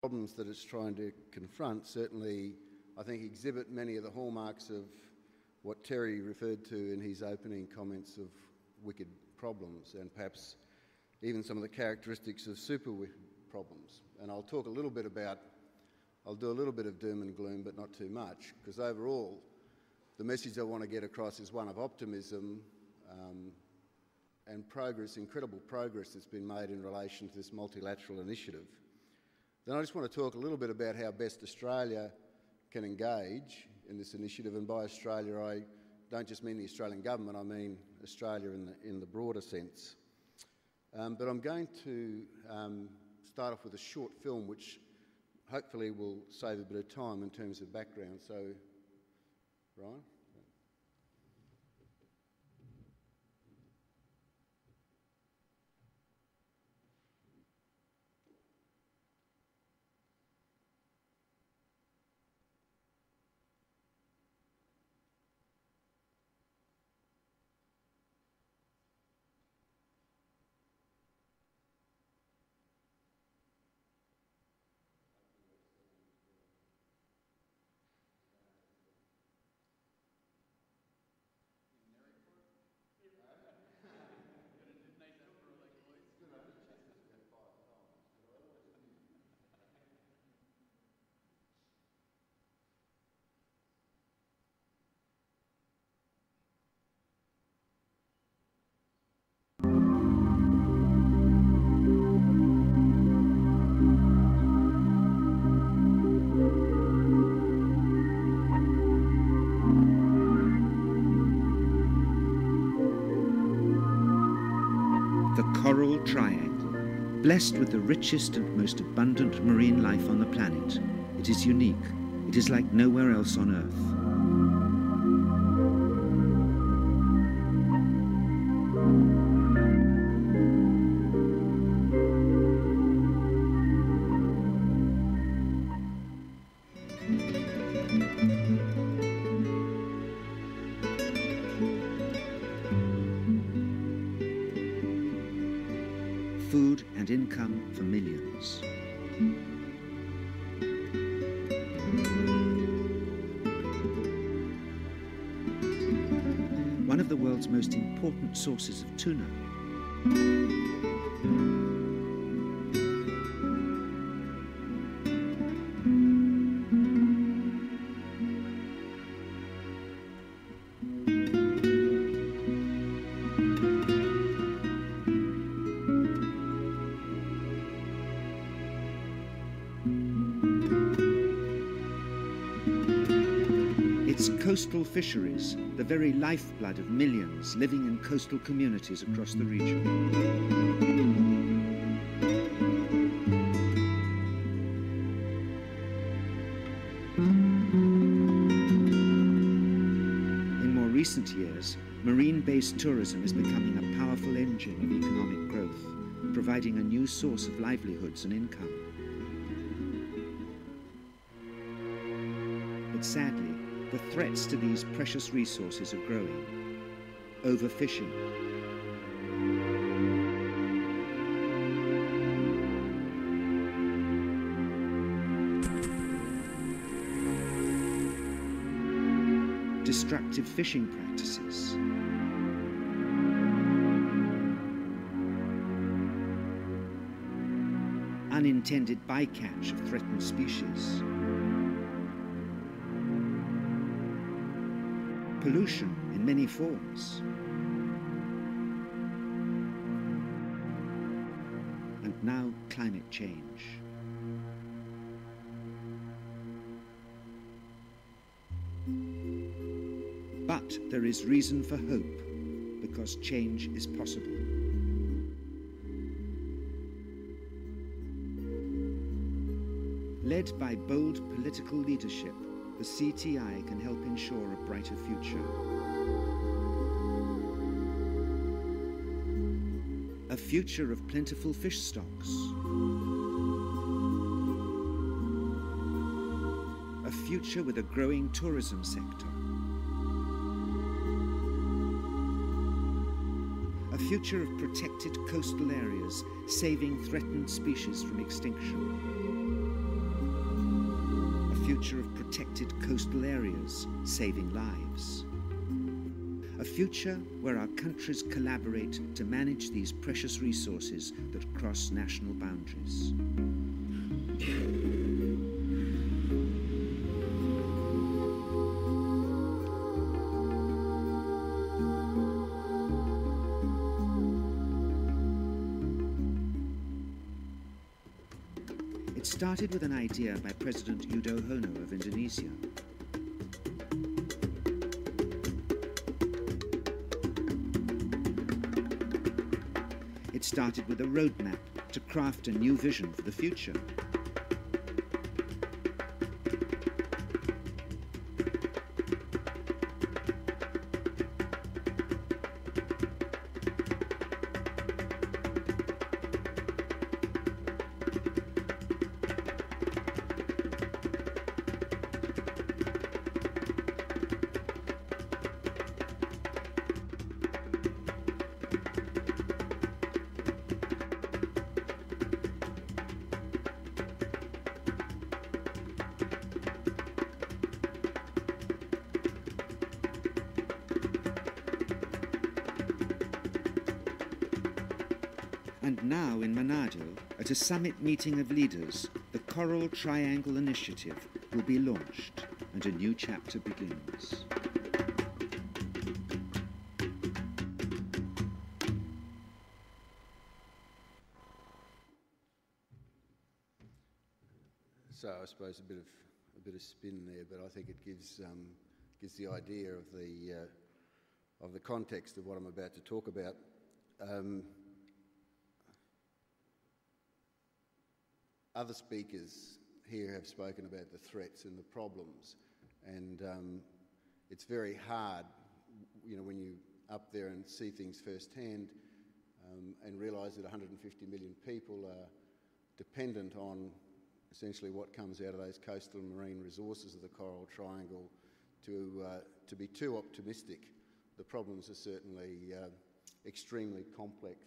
problems that it's trying to confront certainly, I think, exhibit many of the hallmarks of what Terry referred to in his opening comments of wicked problems, and perhaps even some of the characteristics of super wicked problems. And I'll talk a little bit about, I'll do a little bit of doom and gloom, but not too much, because overall, the message I want to get across is one of optimism and progress, incredible progress that's been made in relation to this multilateral initiative. Then I just want to talk a little bit about how best Australia can engage in this initiative, and by Australia I don't just mean the Australian government, I mean Australia in the broader sense. But I'm going to start off with a short film which hopefully will save a bit of time in terms of background. So, Ryan? Coral Triangle, blessed with the richest and most abundant marine life on the planet. It is unique. It is like nowhere else on Earth. Food and income for millions. One of the world's most important sources of tuna. Coastal fisheries, the very lifeblood of millions living in coastal communities across the region. In more recent years, marine-based tourism is becoming a powerful engine of economic growth, providing a new source of livelihoods and income. But sadly, the threats to these precious resources are growing. Overfishing, destructive fishing practices, unintended bycatch of threatened species, pollution in many forms, and now climate change. But there is reason for hope, because change is possible. Led by bold political leadership, the CTI can help ensure a brighter future. A future of plentiful fish stocks. A future with a growing tourism sector. A future of protected coastal areas, saving threatened species from extinction. future of protected coastal areas, saving lives. A future where our countries collaborate to manage these precious resources that cross national boundaries. It started with an idea by President Yudhoyono of Indonesia. It started with a roadmap to craft a new vision for the future. And now in Manado, at a summit meeting of leaders, the Coral Triangle Initiative will be launched and a new chapter begins. So I suppose a bit of spin there, but I think it gives the idea of the context of what I'm about to talk about. Other speakers here have spoken about the threats and the problems, and it's very hard, when you're up there and see things firsthand and realise that 150 million people are dependent on essentially what comes out of those coastal and marine resources of the Coral Triangle. To be too optimistic. The problems are certainly extremely complex.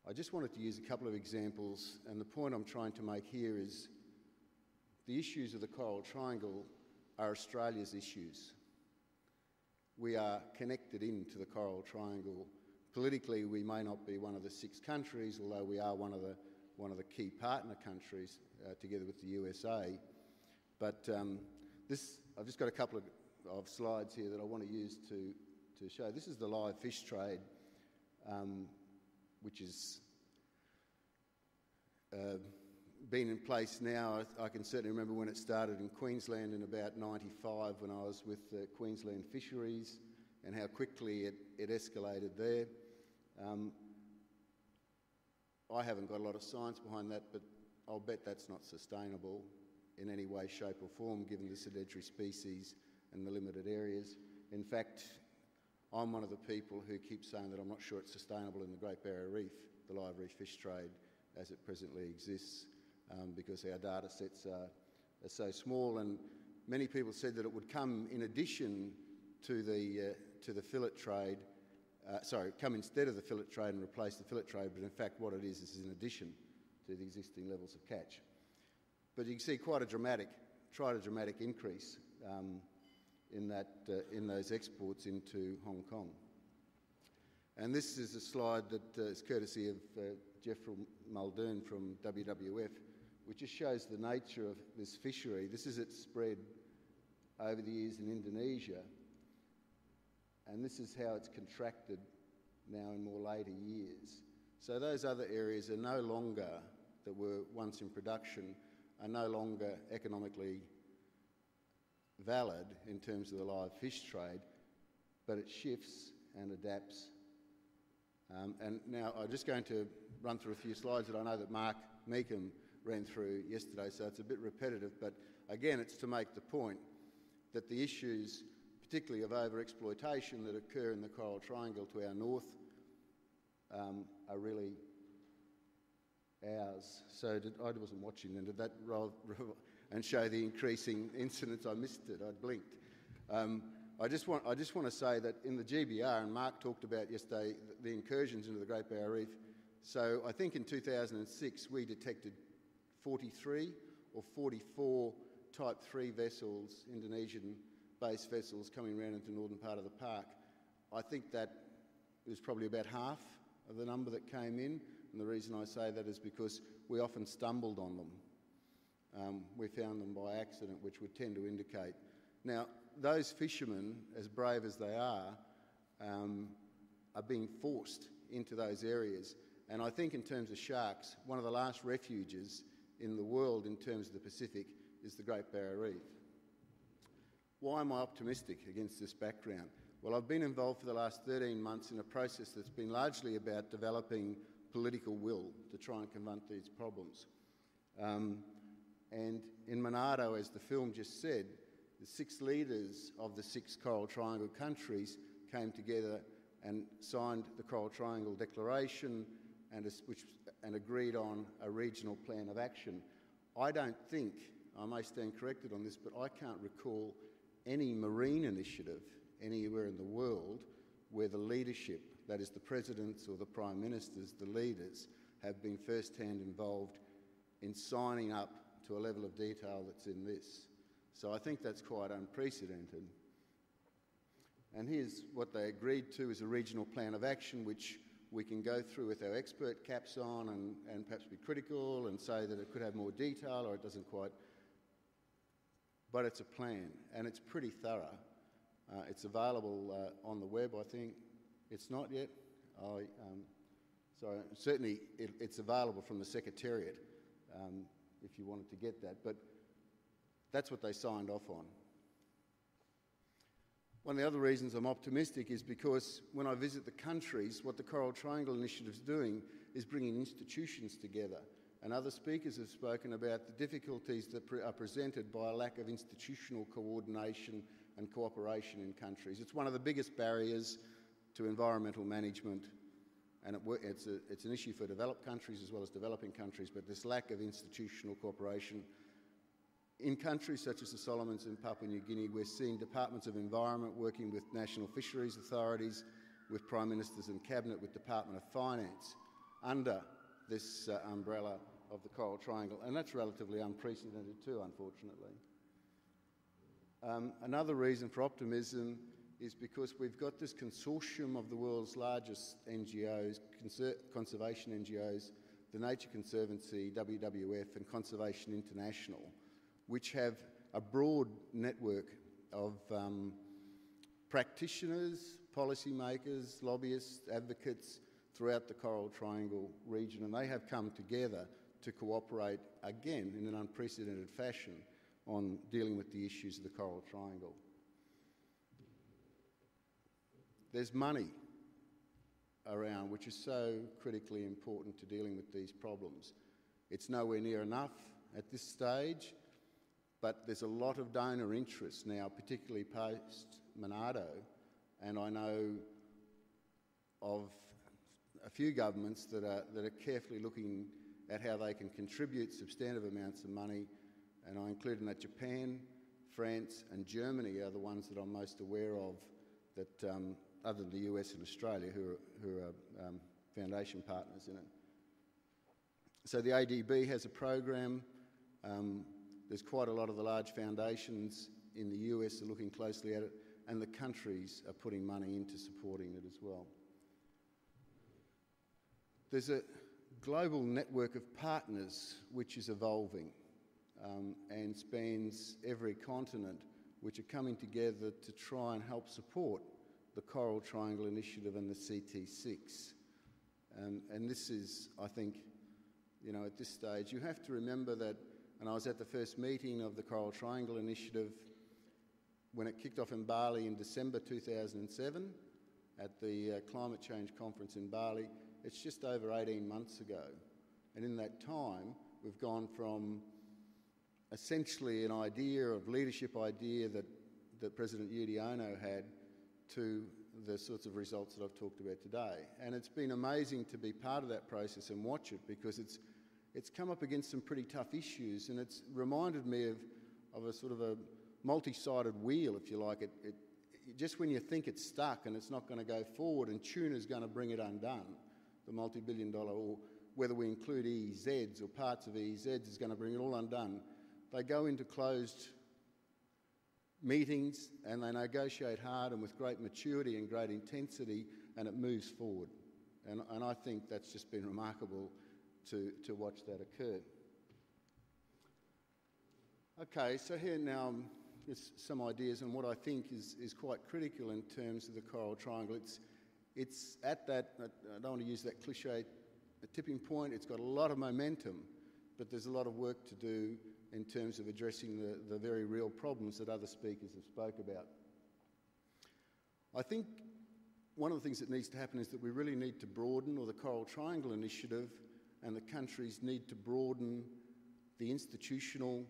I just wanted to use a couple of examples, and the point I'm trying to make here is the issues of the Coral Triangle are Australia's issues. We are connected into the Coral Triangle. Politically, we may not be one of the 6 countries, although we are one of the key partner countries together with the USA. But I've just got a couple of slides here that I want to use to show. This is the live fish trade, which has been in place now. I can certainly remember when it started in Queensland in about 95 when I was with Queensland Fisheries, and how quickly it escalated there. I haven't got a lot of science behind that, but I'll bet that's not sustainable in any way, shape or form, given the sedentary species and the limited areas. In fact, I'm one of the people who keep saying that I'm not sure it's sustainable in the Great Barrier Reef, the live reef fish trade, as it presently exists, because our data sets are so small. And many people said that it would come in addition to the fillet trade, come instead of the fillet trade and replace the fillet trade, but in fact what it is in addition to the existing levels of catch. But you can see quite a dramatic increase in those exports into Hong Kong. And this is a slide that is courtesy of Jeffrey Muldoon from WWF, which just shows the nature of this fishery. This is its spread over the years in Indonesia, and this is how it's contracted now in more later years. So those other areas are no longer, that were once in production, are no longer economically valid in terms of the live fish trade, but it shifts and adapts. And now I'm just going to run through a few slides that I know that Mark Meekham ran through yesterday, so it's a bit repetitive, but again, it's to make the point that the issues, particularly of overexploitation that occur in the Coral Triangle to our north, are really ours. So I wasn't watching then. Did that roll and show the increasing incidents? I missed it. I blinked. I just want to say that in the GBR, and Mark talked about yesterday the incursions into the Great Barrier Reef. So I think in 2006 we detected 43 or 44 Type 3 vessels, Indonesian-based vessels coming around into the northern part of the park. I think that it was probably about half of the number that came in, and the reason I say that is because we often stumbled on them. We found them by accident, which would tend to indicate. Now, those fishermen, as brave as they are being forced into those areas. And I think in terms of sharks, one of the last refuges in the world in terms of the Pacific is the Great Barrier Reef. Why am I optimistic against this background? Well, I've been involved for the last 13 months in a process that's been largely about developing political will to try and confront these problems. And in Monado, as the film just said, the 6 leaders of the 6 Coral Triangle countries came together and signed the Coral Triangle Declaration and agreed on a regional plan of action. I don't think, I may stand corrected on this, but I can't recall any marine initiative anywhere in the world where the leadership, that is the presidents or the prime ministers, the leaders, have been first-hand involved in signing up to a level of detail that's in this. So I think that's quite unprecedented. And here's what they agreed to is a regional plan of action, which we can go through with our expert caps on and perhaps be critical and say that it could have more detail or it doesn't quite. But it's a plan, and it's pretty thorough. It's available on the web, I think. It's not yet. Sorry, certainly it's available from the Secretariat if you wanted to get that. But that's what they signed off on. One of the other reasons I'm optimistic is because when I visit the countries, what the Coral Triangle Initiative is doing is bringing institutions together. And other speakers have spoken about the difficulties that are presented by a lack of institutional coordination and cooperation in countries. It's one of the biggest barriers to environmental management, and it's an issue for developed countries as well as developing countries, but this lack of institutional cooperation. In countries such as the Solomons and Papua New Guinea, we're seeing departments of environment working with national fisheries authorities, with prime ministers and cabinet, with Department of Finance, under this umbrella of the Coral Triangle, and that's relatively unprecedented too, unfortunately. Another reason for optimism is because we've got this consortium of the world's largest NGOs, conservation NGOs, the Nature Conservancy, WWF, and Conservation International, which have a broad network of practitioners, policymakers, lobbyists, advocates throughout the Coral Triangle region, and they have come together to cooperate again in an unprecedented fashion on dealing with the issues of the Coral Triangle. There's money around, which is so critically important to dealing with these problems. It's nowhere near enough at this stage, but there's a lot of donor interest now, particularly post-Monado, and I know of a few governments that are carefully looking at how they can contribute substantive amounts of money, and I include in that Japan, France and Germany are the ones that I'm most aware of that, other than the US and Australia, who are foundation partners in it. So the ADB has a program. There's quite a lot of the large foundations in the US are looking closely at it, and the countries are putting money into supporting it as well. There's a global network of partners which is evolving and spans every continent, which are coming together to try and help support the Coral Triangle Initiative and the CT6. And this is, I think, you know, at this stage, you have to remember that, and I was at the first meeting of the Coral Triangle Initiative when it kicked off in Bali in December 2007 at the Climate Change Conference in Bali. It's just over 18 months ago. And in that time, we've gone from essentially an idea of leadership idea that President Yudhoyono had to the sorts of results that I've talked about today. And it's been amazing to be part of that process and watch it, because it's come up against some pretty tough issues, and it's reminded me of a sort of a multi-sided wheel, if you like. Just when you think it's stuck and it's not going to go forward and tuna's going to bring it undone, the multi-billion-dollar, or whether we include EEZs or parts of EEZs is going to bring it all undone. They go into closed meetings and they negotiate hard and with great maturity and great intensity, and it moves forward. And I think that's just been remarkable to watch that occur. Okay, so here now is some ideas on what I think is quite critical in terms of the Coral Triangle. It's at that, I don't want to use that cliche, a tipping point. It's got a lot of momentum, but there's a lot of work to do in terms of addressing the very real problems that other speakers have spoke about. I think one of the things that needs to happen is that we really need to broaden, or the Coral Triangle Initiative and the countries need to broaden the institutional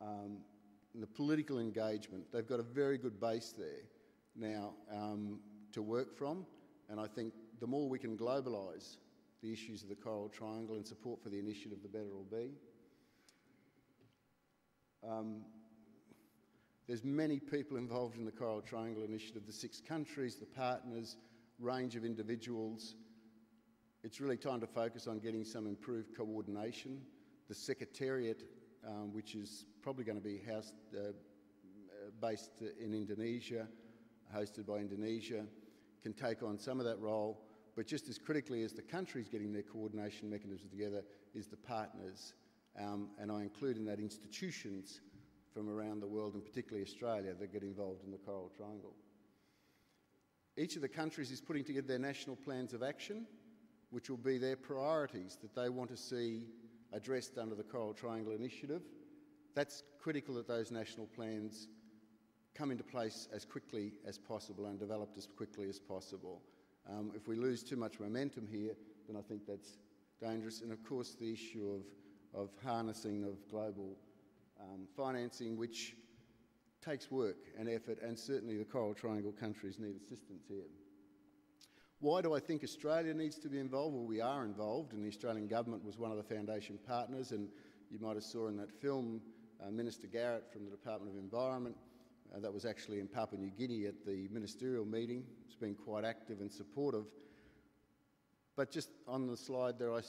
and the political engagement. They've got a very good base there now to work from, and I think the more we can globalise the issues of the Coral Triangle and support for the initiative, the better it'll be. There's many people involved in the Coral Triangle Initiative, the 6 countries, the partners, range of individuals. It's really time to focus on getting some improved coordination. The Secretariat, which is probably going to be based in Indonesia, hosted by Indonesia, can take on some of that role. But just as critically as the countries getting their coordination mechanisms together is the partners. And I include in that institutions from around the world, and particularly Australia, that get involved in the Coral Triangle. Each of the countries is putting together their national plans of action, which will be their priorities that they want to see addressed under the Coral Triangle Initiative. That's critical that those national plans come into place as quickly as possible and developed as quickly as possible. If we lose too much momentum here, then I think that's dangerous. And of course, the issue of harnessing of global financing, which takes work and effort, and certainly the Coral Triangle countries need assistance here. Why do I think Australia needs to be involved? Well, we are involved, and the Australian government was one of the foundation partners, and you might have saw in that film Minister Garrett from the Department of Environment, that was actually in Papua New Guinea at the ministerial meeting. It's been quite active and supportive. But just on the slide there, I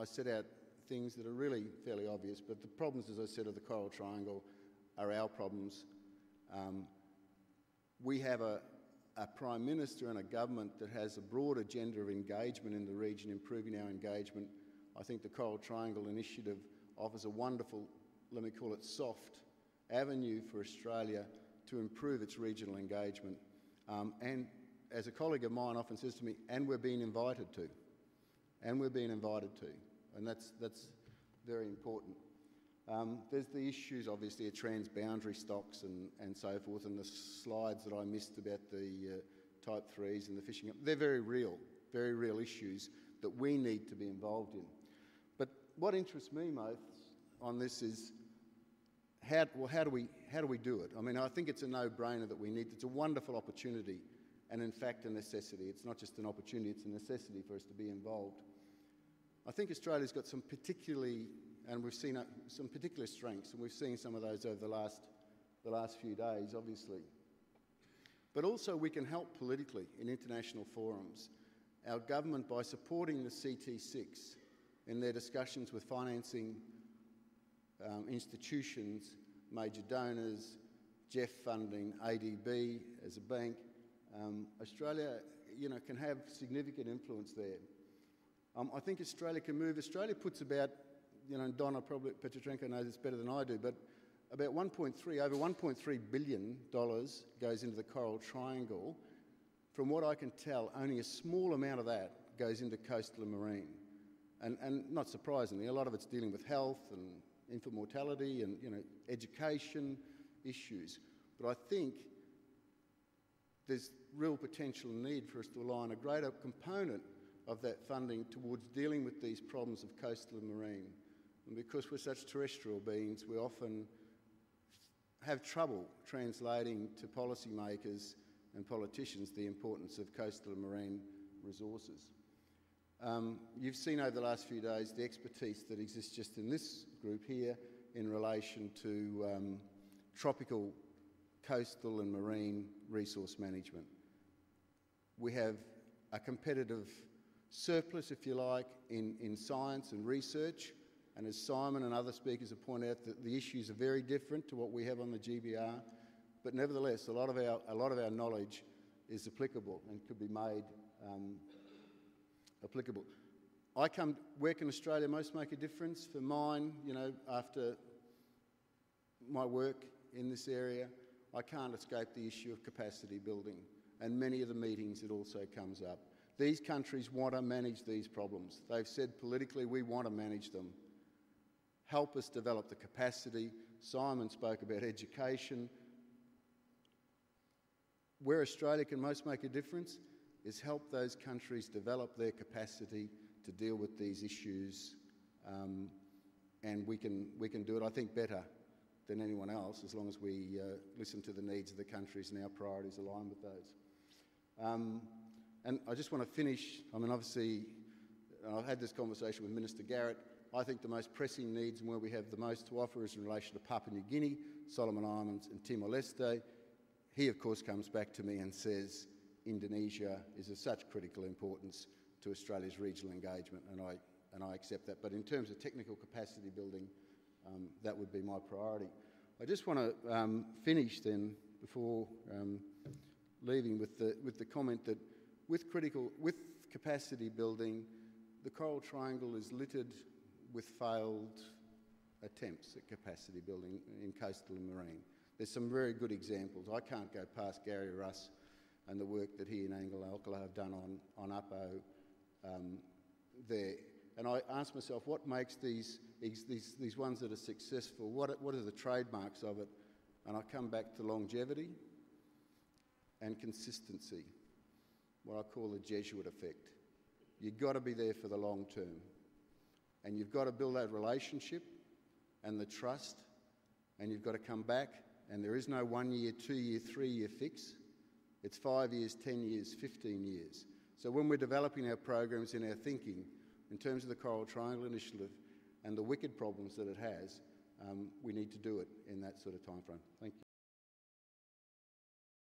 set out things that are really fairly obvious, but the problems, as I said, of the Coral Triangle are our problems. We have a Prime Minister and a government that has a broad agenda of engagement in the region, improving our engagement. I think the Coral Triangle Initiative offers a wonderful, let me call it soft, avenue for Australia to improve its regional engagement. And as a colleague of mine often says to me, and we're being invited to. And we're being invited to. And that's very important. There's the issues, obviously, of transboundary stocks and so forth, and the slides that I missed about the type 3s and the fishing. They're very real issues that we need to be involved in. But what interests me most on this is how do we do it? I mean, I think it's a no-brainer that we need. It's a wonderful opportunity, and in fact a necessity. It's not just an opportunity; it's a necessity for us to be involved. I think Australia's got some particularly, and we've seen some particular strengths, and we've seen some of those over the last few days, obviously. But also we can help politically in international forums. Our government, by supporting the CT6 in their discussions with financing institutions, major donors, GEF funding, ADB as a bank, Australia, can have significant influence there. I think Australia can move. Australia puts about, Donna Petrenko knows this better than I do, but about over $1.3 billion goes into the Coral Triangle. From what I can tell, only a small amount of that goes into coastal and marine. And not surprisingly, a lot of it's dealing with health and infant mortality and, education issues. But I think there's real potential need for us to align a greater component of that funding towards dealing with these problems of coastal and marine. And because we're such terrestrial beings, we often have trouble translating to policymakers and politicians the importance of coastal and marine resources. You've seen over the last few days the expertise that exists just in this group here in relation to tropical, coastal and marine resource management. We have a competitive surplus, if you like, in science and research, And as Simon and other speakers have pointed out, the issues are very different to what we have on the GBR, but nevertheless, a lot of our knowledge is applicable and could be made applicable. Where can Australia most make a difference? For mine, after my work in this area, I can't escape the issue of capacity building, and many of the meetings it also comes up. These countries want to manage these problems. They've said politically, we want to manage them. Help us develop the capacity. Simon spoke about education. Where Australia can most make a difference is help those countries develop their capacity to deal with these issues, and we can do it, I think, better than anyone else, as long as we listen to the needs of the countries and our priorities align with those. And I just want to finish, obviously, I've had this conversation with Minister Garrett. I think the most pressing needs and where we have the most to offer is in relation to Papua New Guinea, Solomon Islands and Timor-Leste. He, of course, comes back to me and says Indonesia is of such critical importance to Australia's regional engagement, and I accept that. But in terms of technical capacity building, that would be my priority. I just want to finish then, before leaving, with the comment that with capacity building, the Coral Triangle is littered with failed attempts at capacity building in coastal and marine. There's some very good examples. I can't go past Gary Russ and the work that he and Angela Alcala have done on UPO there. And I ask myself, what makes these ones that are successful, what are the trademarks of it? And I come back to longevity and consistency, what I call the Jesuit effect. You've got to be there for the long term. And you've got to build that relationship and the trust, and you've got to come back, and there is no 1 year, 2 year, 3 year fix. It's 5 years, 10 years, 15 years. So when we're developing our programs in our thinking, in terms of the Coral Triangle Initiative and the wicked problems that it has, we need to do it in that sort of time frame. Thank you.